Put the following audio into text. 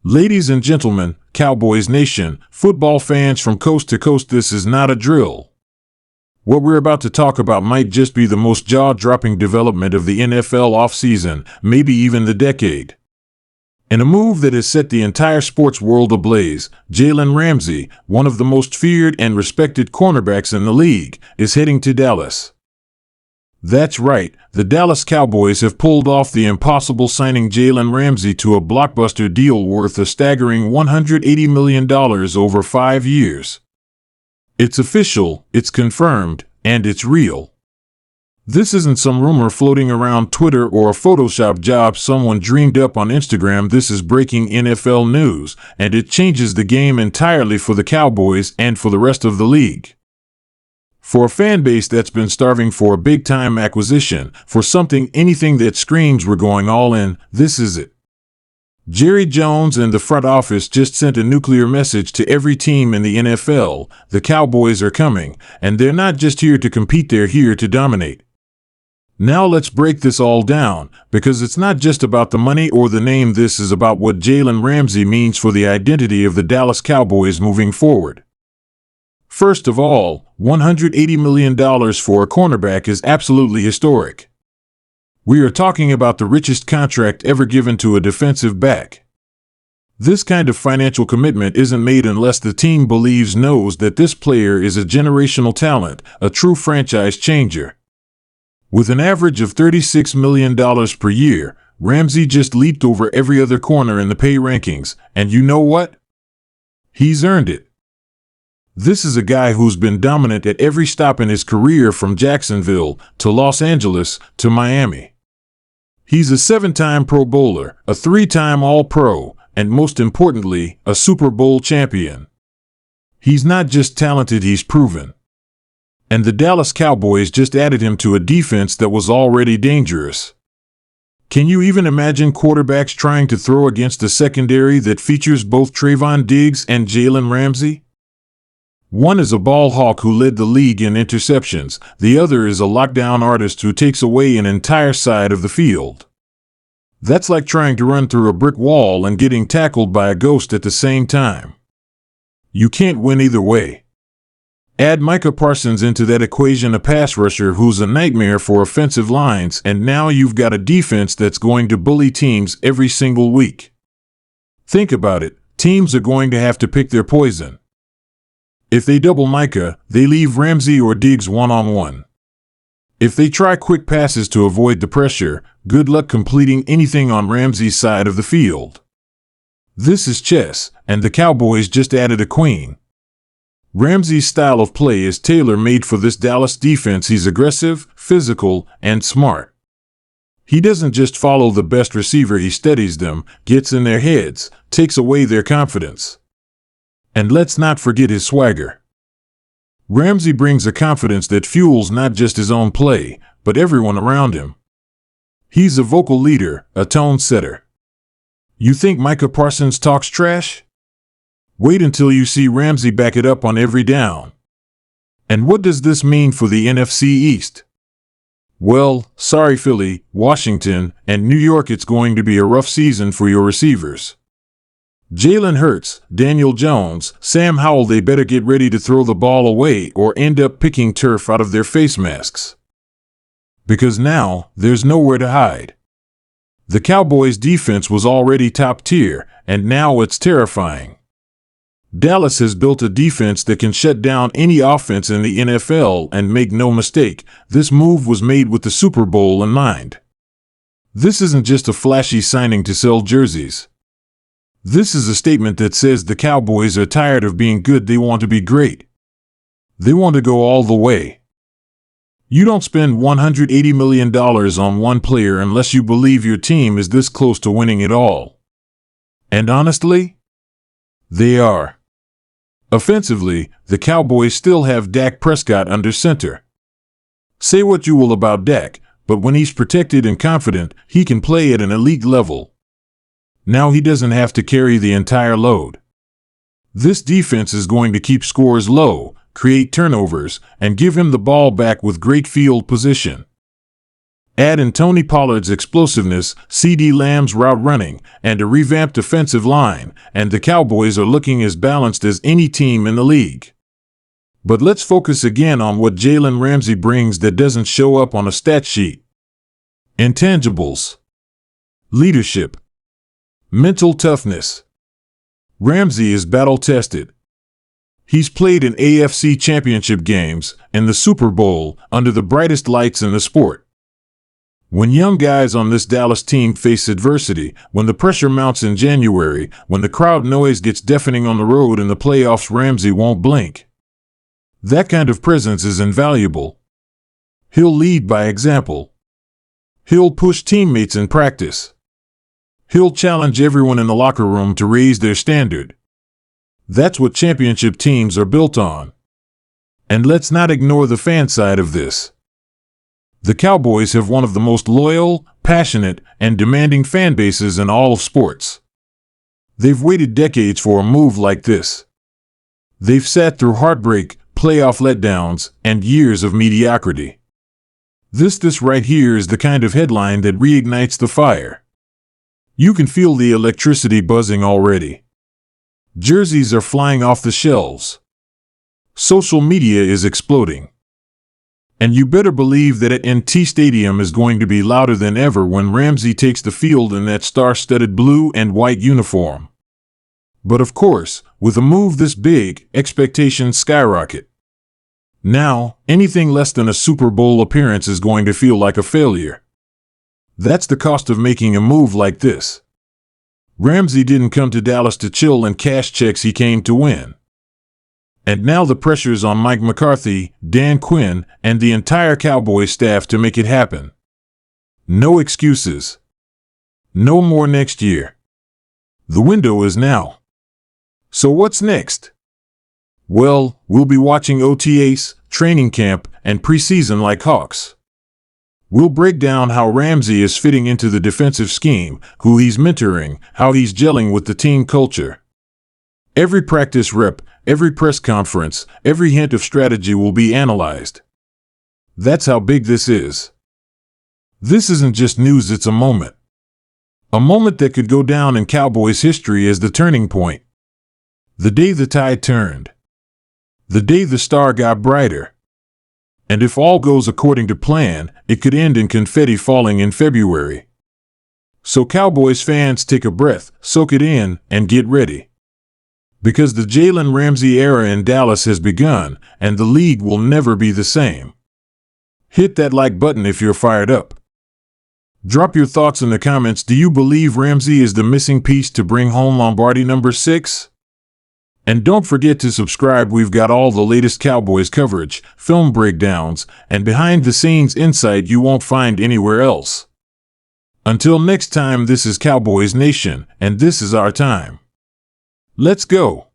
Ladies and gentlemen, Cowboys Nation, football fans from coast to coast, this is not a drill. What we're about to talk about might just be the most jaw-dropping development of the NFL offseason, maybe even the decade. In a move that has set the entire sports world ablaze, Jalen Ramsey, one of the most feared and respected cornerbacks in the league, is heading to Dallas. That's right, the Dallas Cowboys have pulled off the impossible, signing Jalen Ramsey to a blockbuster deal worth a staggering $180 million over 5 years. It's official, it's confirmed, and it's real. This isn't some rumor floating around Twitter or a Photoshop job someone dreamed up on Instagram. This is breaking NFL news, and it changes the game entirely for the Cowboys and for the rest of the league. For a fan base that's been starving for a big-time acquisition, for anything that screams we're going all in, this is it. Jerry Jones and the front office just sent a nuclear message to every team in the NFL: the Cowboys are coming, and they're not just here to compete, they're here to dominate. Now let's break this all down, because it's not just about the money or the name. This is about what Jalen Ramsey means for the identity of the Dallas Cowboys moving forward. First of all, $180 million for a cornerback is absolutely historic. We are talking about the richest contract ever given to a defensive back. This kind of financial commitment isn't made unless the team knows that this player is a generational talent, a true franchise changer. With an average of $36 million per year, Ramsey just leaped over every other corner in the pay rankings, and you know what? He's earned it. This is a guy who's been dominant at every stop in his career, from Jacksonville to Los Angeles to Miami. He's a 7-time Pro Bowler, a 3-time All-Pro, and most importantly, a Super Bowl champion. He's not just talented, he's proven. And the Dallas Cowboys just added him to a defense that was already dangerous. Can you even imagine quarterbacks trying to throw against a secondary that features both Trayvon Diggs and Jalen Ramsey? One is a ball hawk who led the league in interceptions, the other is a lockdown artist who takes away an entire side of the field. That's like trying to run through a brick wall and getting tackled by a ghost at the same time. You can't win either way. Add Micah Parsons into that equation, a pass rusher who's a nightmare for offensive lines, and now you've got a defense that's going to bully teams every single week. Think about it, teams are going to have to pick their poison. If they double Micah, they leave Ramsey or Diggs one-on-one. If they try quick passes to avoid the pressure, good luck completing anything on Ramsey's side of the field. This is chess, and the Cowboys just added a queen. Ramsey's style of play is tailor-made for this Dallas defense. He's aggressive, physical, and smart. He doesn't just follow the best receiver, he studies them, gets in their heads, takes away their confidence. And let's not forget his swagger. Ramsey brings a confidence that fuels not just his own play, but everyone around him. He's a vocal leader, a tone setter. You think Micah Parsons talks trash? Wait until you see Ramsey back it up on every down. And what does this mean for the NFC East? Well, sorry Philly, Washington, and New York, it's going to be a rough season for your receivers. Jalen Hurts, Daniel Jones, Sam Howell, they better get ready to throw the ball away or end up picking turf out of their face masks. Because now, there's nowhere to hide. The Cowboys' defense was already top tier, and now it's terrifying. Dallas has built a defense that can shut down any offense in the NFL, and make no mistake, this move was made with the Super Bowl in mind. This isn't just a flashy signing to sell jerseys. This is a statement that says the Cowboys are tired of being good, they want to be great. They want to go all the way. You don't spend $180 million on one player unless you believe your team is this close to winning it all. And honestly, they are. Offensively, the Cowboys still have Dak Prescott under center. Say what you will about Dak, but when he's protected and confident, he can play at an elite level. Now he doesn't have to carry the entire load. This defense is going to keep scores low, create turnovers, and give him the ball back with great field position. Add in Tony Pollard's explosiveness, CeeDee Lamb's route running, and a revamped offensive line, and the Cowboys are looking as balanced as any team in the league. But let's focus again on what Jalen Ramsey brings that doesn't show up on a stat sheet. Intangibles. Leadership. Mental toughness. Ramsey is battle-tested. He's played in AFC Championship games and the Super Bowl under the brightest lights in the sport. When young guys on this Dallas team face adversity, when the pressure mounts in January, when the crowd noise gets deafening on the road in the playoffs, Ramsey won't blink. That kind of presence is invaluable. He'll lead by example. He'll push teammates in practice. He'll challenge everyone in the locker room to raise their standard. That's what championship teams are built on. And let's not ignore the fan side of this. The Cowboys have one of the most loyal, passionate, and demanding fan bases in all of sports. They've waited decades for a move like this. They've sat through heartbreak, playoff letdowns, and years of mediocrity. This right here is the kind of headline that reignites the fire. You can feel the electricity buzzing already. Jerseys are flying off the shelves. Social media is exploding. And you better believe that at NT Stadium is going to be louder than ever when Ramsey takes the field in that star-studded blue and white uniform. But of course, with a move this big, expectations skyrocket. Now, anything less than a Super Bowl appearance is going to feel like a failure. That's the cost of making a move like this. Ramsey didn't come to Dallas to chill and cash checks, he came to win. And now the pressure's on Mike McCarthy, Dan Quinn, and the entire Cowboys staff to make it happen. No excuses. No more next year. The window is now. So what's next? Well, we'll be watching OTAs, training camp, and preseason like hawks. We'll break down how Ramsey is fitting into the defensive scheme, who he's mentoring, how he's gelling with the team culture. Every practice rep, every press conference, every hint of strategy will be analyzed. That's how big this is. This isn't just news, it's a moment. A moment that could go down in Cowboys history as the turning point. The day the tide turned. The day the star got brighter. And if all goes according to plan, it could end in confetti falling in February. So Cowboys fans, take a breath, soak it in, and get ready. Because the Jalen Ramsey era in Dallas has begun, and the league will never be the same. Hit that like button if you're fired up. Drop your thoughts in the comments. Do you believe Ramsey is the missing piece to bring home Lombardi number 6? And don't forget to subscribe. We've got all the latest Cowboys coverage, film breakdowns, and behind-the-scenes insight you won't find anywhere else. Until next time, this is Cowboys Nation, and this is our time. Let's go.